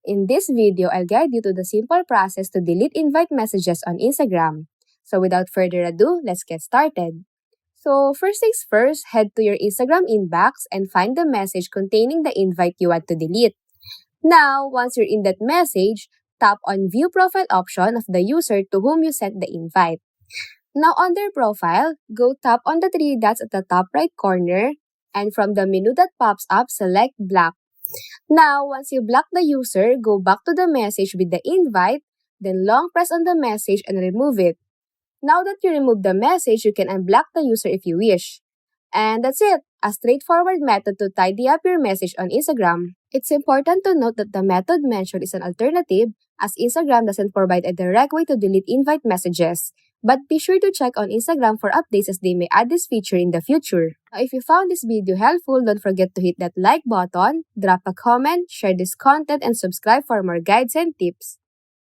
In this video, I'll guide you to the simple process to delete invite messages on Instagram. So without further ado, let's get started. So first things first, head to your Instagram inbox and find the message containing the invite you want to delete. Now, once you're in that message, tap on View Profile option of the user to whom you sent the invite. Now on their profile, go tap on the three dots at the top right corner, and from the menu that pops up, select Block. Now, once you block the user, go back to the message with the invite, then long press on the message and remove it. Now that you remove the message, you can unblock the user if you wish. And that's it, a straightforward method to tidy up your message on Instagram. It's important to note that the method mentioned is an alternative, as Instagram doesn't provide a direct way to delete invite messages. But be sure to check on Instagram for updates as they may add this feature in the future. Now, if you found this video helpful, don't forget to hit that like button, drop a comment, share this content, and subscribe for more guides and tips.